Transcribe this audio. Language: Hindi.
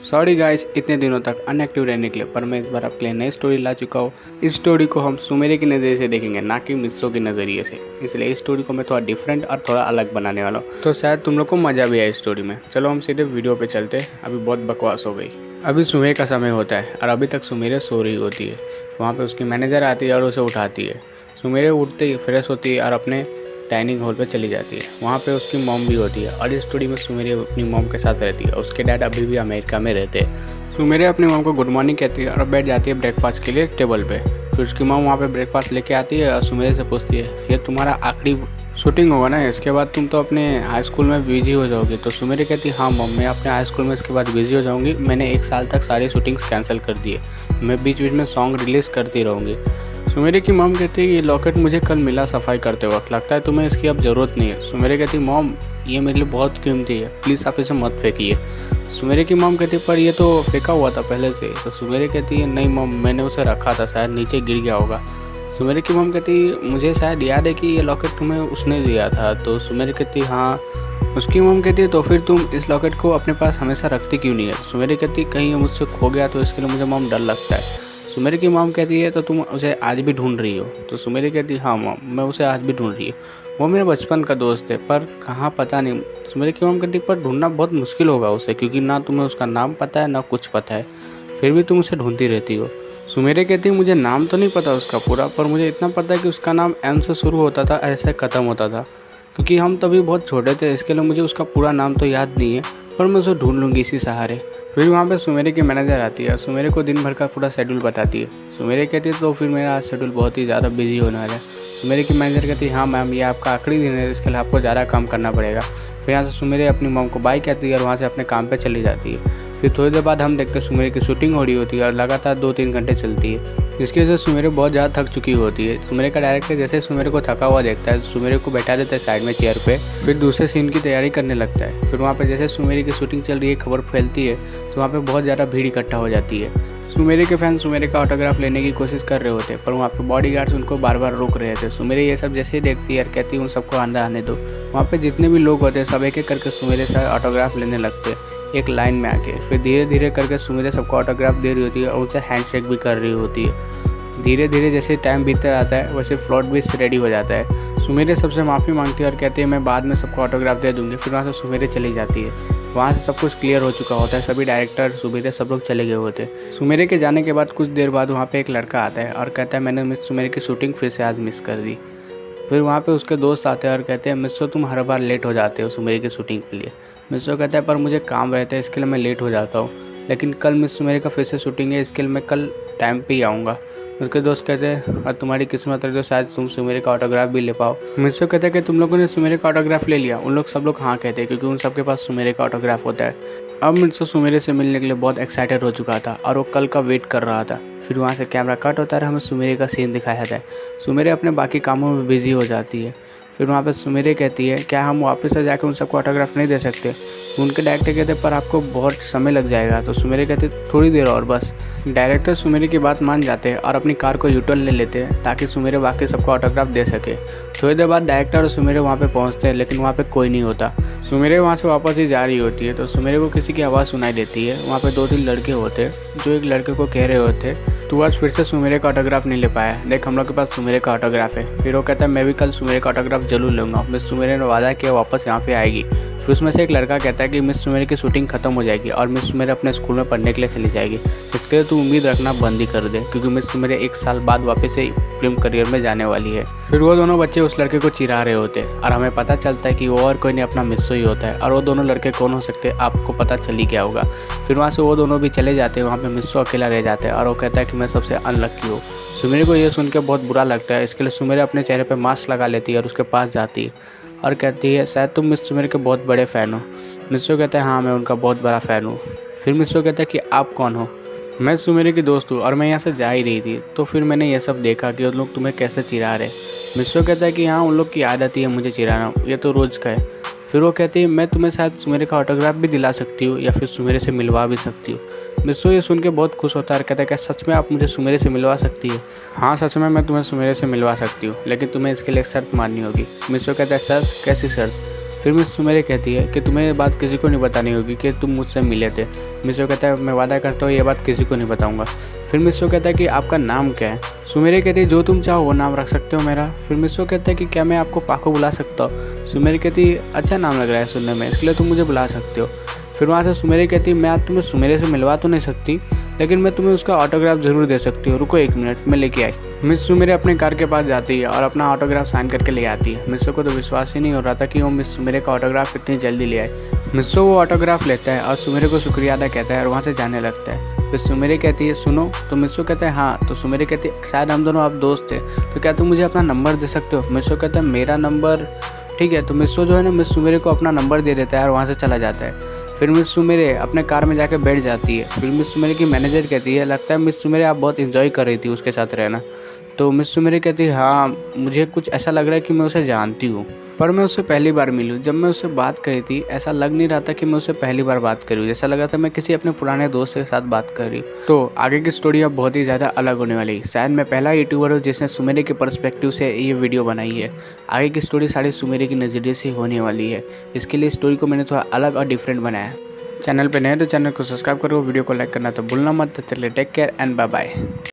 सॉरी गाइस, इतने दिनों तक अनएक्टिव रहने के लिए, पर मैं इस बार आपके लिए नई स्टोरी ला चुका हूँ। इस स्टोरी को हम सुमेरे की नज़रिए से देखेंगे, ना कि मिस्सो के नज़रिए से। इसलिए इस स्टोरी को मैं थोड़ा डिफरेंट और थोड़ा अलग बनाने वाला हूँ, तो शायद तुम लोग को मज़ा भी आए इस स्टोरी में। चलो हम सीधे वीडियो पे चलते हैं। अभी बहुत बकवास हो गई। अभी सुबह का समय होता है और अभी तक सुमेरे सो रही होती है। वहाँ पर उसकी मैनेजर आती है और उसे उठाती है। सुमेरे उठते ही फ्रेश होती है और अपने डाइनिंग हॉल पे चली जाती है। वहाँ पे उसकी मॉम भी होती है और इस स्टोरी में सुमेरे अपनी मॉम के साथ रहती है। उसके डैड अभी भी अमेरिका में रहते हैं। सुमेरे अपनी मॉम को गुड मॉर्निंग कहती है और बैठ जाती है ब्रेकफास्ट के लिए टेबल पे। फिर उसकी मॉम वहाँ पे ब्रेकफास्ट लेके आती है और सुमेरे से पूछती है, ये तुम्हारा आखिरी शूटिंग होगा ना, इसके बाद तुम तो अपने हाई स्कूल में बिजी हो जाओगी। तो सुमेरे कहती है, हाँ मॉम, मैं अपने हाई स्कूल में इसके बाद बिजी हो जाऊँगी। मैंने 1 साल तक सारी शूटिंग्स कैंसिल कर दी है। मैं बीच बीच में सॉन्ग रिलीज़ करती रहूँगी। सुमेरे की मॉम कहती है, ये लॉकेट मुझे कल मिला सफाई करते वक्त, लगता है तुम्हें इसकी अब ज़रूरत नहीं है। सुमेरे कहती है, मॉम ये मेरे लिए बहुत कीमती है, प्लीज़ आप इसे मत फेंकिए। सुमेरे की मॉम कहती है, पर ये तो फेंका हुआ था पहले से। तो सुमेरे कहती है, नहीं मॉम, मैंने उसे रखा था, शायद नीचे गिर गया होगा। सुमेरे की मॉम कहती है, मुझे शायद याद है कि ये लॉकेट तुम्हें उसने दिया था। तो सुमेरे कहती है, हाँ। उसकी मॉम कहती है, तो फिर तुम इस लॉकेट को अपने पास हमेशा रखती क्यों नहीं है। सुमेरे कहती है, कहीं ये मुझसे खो गया तो इसके लिए मुझे मॉम डर लगता है। सुमेरे की मॉम कहती है, तो तुम उसे आज भी ढूंढ रही हो। तो सुमेरे कहती है, हाँ मॉम, मैं उसे आज भी ढूंढ रही हूँ। वो मेरे बचपन का दोस्त है, पर कहाँ पता नहीं। सुमेरे की मॉम कहती है, पर ढूंढना बहुत मुश्किल होगा उसे, क्योंकि ना तुम्हें उसका नाम पता है ना कुछ पता है, फिर भी तुम उसे ढूंढती रहती हो। सुमेरे कहती है, मुझे नाम तो नहीं पता उसका पूरा, पर मुझे इतना पता है कि उसका नाम एम से शुरू होता था, ऐसे ख़त्म होता था। क्योंकि हम तभी बहुत छोटे थे, इसके लिए मुझे उसका पूरा नाम तो याद नहीं है, पर मैं उसे ढूंढ लूँगी इसी सहारे। फिर वहाँ पे सुमेरे की मैनेजर आती है और सुमेरे को दिन भर का पूरा शेड्यूल बताती है। सुमेरे कहती है, तो फिर मेरा आज शेड्यूल बहुत ही ज़्यादा बिजी होने वाला है। सुमेरे की मैनेजर कहती है, हाँ मैम, ये आपका आखिरी दिन है, इसके लिए आपको ज़्यादा काम करना पड़ेगा। फिर यहाँ से सुमेरे अपनी मॉम को बाय कहती है और वहाँ से अपने काम पे चली जाती है। फिर थोड़ी देर बाद हम देखते हैं सुमेरे की शूटिंग हो रही होती है और लगातार 2-3 घंटे चलती है, जिसकी वजह से सुमेरे बहुत ज़्यादा थक चुकी होती है। सुमेरे का डायरेक्टर जैसे सुमेरे को थका हुआ देखता है, सुमेरे को बैठा देता है साइड में चेयर पे, फिर दूसरे सीन की तैयारी करने लगता है। फिर वहाँ पे जैसे सुमेरे की शूटिंग चल रही है, खबर फैलती है, तो वहाँ पे बहुत ज़्यादा भीड़ इकट्ठा हो जाती है। सुमेरे के फैन सुमेरे का ऑटोग्राफ लेने की कोशिश कर रहे होते, पर वहाँ पे बॉडीगार्ड्स उनको बार बार रोक रहे थे। सुमेरे ये सब जैसे ही देखती है और कहती है, उन सबको अंदर आने दो। वहाँ पे जितने भी लोग होते हैं सब एक एक करके सुमेरे से ऑटोग्राफ लेने लगते हैं, एक लाइन में आके। फिर धीरे धीरे करके सुमेरे सबको ऑटोग्राफ दे रही होती है और उनसे हैंडशेक भी कर रही होती है। धीरे धीरे जैसे टाइम बीतता जाता है, वैसे प्लॉट भी रेडी हो जाता है। सुमेरे सबसे माफ़ी मांगती है और कहती है, मैं बाद में सबको ऑटोग्राफ दे दूँगी। फिर वहाँ से सुमेरे चली जाती है। वहाँ से सब कुछ क्लियर हो चुका होता है, सभी डायरेक्टर सुमेरे सब लोग चले गए होते हैं। सुमेरे के जाने के बाद कुछ देर बाद वहाँ पे एक लड़का आता है और कहता है, मैंने मिस सुमेरे की शूटिंग फिर से आज मिस कर दी। फिर वहाँ पे उसके दोस्त आते हैं और कहते हैं, मिस्सो तुम हर बार लेट हो जाते हो सुमेरे की शूटिंग के लिए। मिस्सो कहता है, पर मुझे काम रहता है, इसके लिए मैं लेट हो जाता हूँ, लेकिन कल मिस सुमेरे का फिर से शूटिंग है, इसके लिए मैं कल टाइम पे ही आऊँगा। उसके दोस्त कहते हैं, और तुम्हारी किस्मत है तो शायद तुम सुमेरे का ऑटोग्राफ भी ले पाओ। मिस्सो कहता है कि तुम लोगों ने सुमेरे का ऑटोग्राफ ले लिया। उन लोग सब लोग हाँ कहते हैं, क्योंकि उन सबके पास सुमेरे का ऑटोग्राफ होता है। अब मिस्सो सुमेरे से मिलने के लिए बहुत एक्साइटेड हो चुका था और वो कल का वेट कर रहा था। फिर वहाँ से कैमरा कट होता है और हमें सुमेरे का सीन दिखाया जाता है। सुमेरे अपने बाकी कामों में बिजी हो जाती है। फिर वहाँ पे सुमेरे कहती है, क्या हम वापस से जाकर उन सबको ऑटोग्राफ नहीं दे सकते। उनके डायरेक्टर कहते हैं, पर आपको बहुत समय लग जाएगा। तो सुमेरे कहते थोड़ी देर और बस। डायरेक्टर सुमेरे की बात मान जाते हैं और अपनी कार को यूटर्न ले लेते हैं ताकि सुमेरे बाकी सबको ऑटोग्राफ दे सके। थोड़ी देर बाद डायरेक्टर और सुमेरे वहाँ पे पहुँचते हैं, लेकिन वहाँ पे कोई नहीं होता। सुमेरे वहाँ से वापस ही जा रही होती है तो सुमेरे को किसी की आवाज़ सुनाई देती है। वहाँ पे 2-3 लड़के होते जो एक लड़के को कह रहे होते, तू आज फिर से सुमेरे का ऑटोग्राफ नहीं ले पाया, देख हम लोग के पास सुमेरे का ऑटोग्राफ है। फिर वो कहता है, मैं भी कल सुमेरे का ऑटोग्राफ जरूर लूँगा, मिस सुमेरे ने वादा किया वापस यहाँ पे आएगी। फिर उसमें से एक लड़का कहता है कि मिस सुमेरे की शूटिंग खत्म हो जाएगी और मिस सुमेरे अपने स्कूल में पढ़ने के लिए चली जाएगी, इसके लिए तू उम्मीद रखना बंद ही कर दे, क्योंकि मिस सुमेरे 1 साल बाद वापस से फिल्म करियर में जाने वाली है। फिर वो दोनों बच्चे उस लड़के को चिढ़ा रहे होते और हमें पता चलता है कि वो और कोई नहीं, अपना मिस्सो ही होता है। और वो दोनों लड़के कौन हो सकते हैं, आपको पता चल ही गया होगा। फिर वहाँ से वो दोनों भी चले जाते हैं, वहाँ पे मिस्सो अकेला रह जाता है और वो कहता है कि मैं सबसे अनलक्की हूँ। सुमेरे को ये सुन के बहुत बुरा लगता है, इसके लिए सुमेरे अपने चेहरे पर मास्क लगा लेती है और उसके पास जाती है और कहती है, शायद तुम मिस सुमेरे के बहुत बड़े फ़ैन हो। मिस्सो कहता है, हाँ मैं उनका बहुत बड़ा फ़ैन हूँ। फिर मिस्सो कहता है कि आप कौन हो। मैं सुमेरे की दोस्त हूँ और मैं यहाँ से जा ही रही थी, तो फिर मैंने ये सब देखा कि उन लोग तुम्हें कैसे चिढ़ा रहे। मिस्सो कहता है कि हाँ उन लोग की आदत ही है मुझे चिढ़ाना, ये तो रोज़ का है। फिर वो कहती है, मैं तुम्हें शायद सुमेरे का ऑटोग्राफ भी दिला सकती हूँ या फिर सुमेरे से मिलवा भी सकती हूँ। मिस्सो ये सुन के बहुत खुश होता है और कहता है, क्या सच में आप मुझे सुमेरे से मिलवा सकती है। हाँ सच में मैं तुम्हें सुमेरे से मिलवा सकती हूँ, लेकिन तुम्हें इसके लिए एक शर्त माननी होगी। मिस्सो कहता है, शर्त? कैसी शर्त? फिर मिस सुमेरे कहती है कि तुम्हें ये बात किसी को नहीं बतानी होगी कि तुम मुझसे मिले थे। मिसो कहता है मैं वादा करता हूँ ये बात किसी को नहीं बताऊँगा। फिर मिसो कहता है कि आपका नाम क्या है। सुमेरे कहती है जो तुम चाहो वो नाम रख सकते हो मेरा। फिर मिसो कहता है कि क्या मैं आपको पाको बुला सकता हूँ। सुमेरे कहती है अच्छा नाम लग रहा है सुनने में, इसलिए तुम मुझे बुला सकते हो। फिर वहाँ से सुमेरे कहती है मैं आज तुम्हें सुमेरे से मिलवा तो नहीं सकती, लेकिन मैं तुम्हें उसका ऑटोग्राफ ज़रूर दे सकती हूँ, रुको 1 मिनट मैं लेके आई। मिस सुमेरे अपने कार के पास जाती है और अपना ऑटोग्राफ साइन करके ले आती है। मिसो को तो विश्वास ही नहीं हो रहा था कि वो मिस सुमेरे का ऑटोग्राफ इतनी जल्दी ले आए। मिसो वो ऑटोग्राफ लेता है और सुमेरे को शुक्रिया अदा कहता है और वहाँ से जाने लगता है। फिर सुमेरे कहती है सुनो, तो मिसो कहता है हाँ। तो सुमेरे कहती है शायद हम दोनों आप दोस्त थे, तो क्या तुम मुझे अपना नंबर दे सकते हो। मिसो कहता है मेरा नंबर, ठीक है। तो मिसो जो है ना मिस सुमेरे को अपना नंबर दे देता है और वहाँ से चला जाता है। फिर मिस सुमेरे अपने कार में जाकर बैठ जाती है। फिर मिस सुमेरे की मैनेजर कहती है लगता है मिस सुमेरे आप बहुत इन्जॉय कर रही थी उसके साथ रहना। तो मिस सुमेरे कहती है हाँ मुझे कुछ ऐसा लग रहा है कि मैं उसे जानती हूँ, पर मैं उससे पहली बार मिली हूँ। जब मैं उससे बात करी थी ऐसा लग नहीं रहा था कि मैं उससे पहली बार बात करी हूँ, जैसा लगा था मैं किसी अपने पुराने दोस्त के साथ बात कर रही हूँ। तो आगे की स्टोरी अब बहुत ही ज़्यादा अलग होने वाली है। शायद मैं पहला यूट्यूबर हूँ जिसने सुमेरे के पर्सपेक्टिव से ये वीडियो बनाई है। आगे की स्टोरी सारी सुमेरे की नज़रिए से होने वाली है। इसके लिए स्टोरी को मैंने थोड़ा अलग और डिफरेंट बनाया। चैनल पे नए तो चैनल को सब्सक्राइब करो, वीडियो को लाइक करना तो भूलना मत। चलिए take care and bye bye.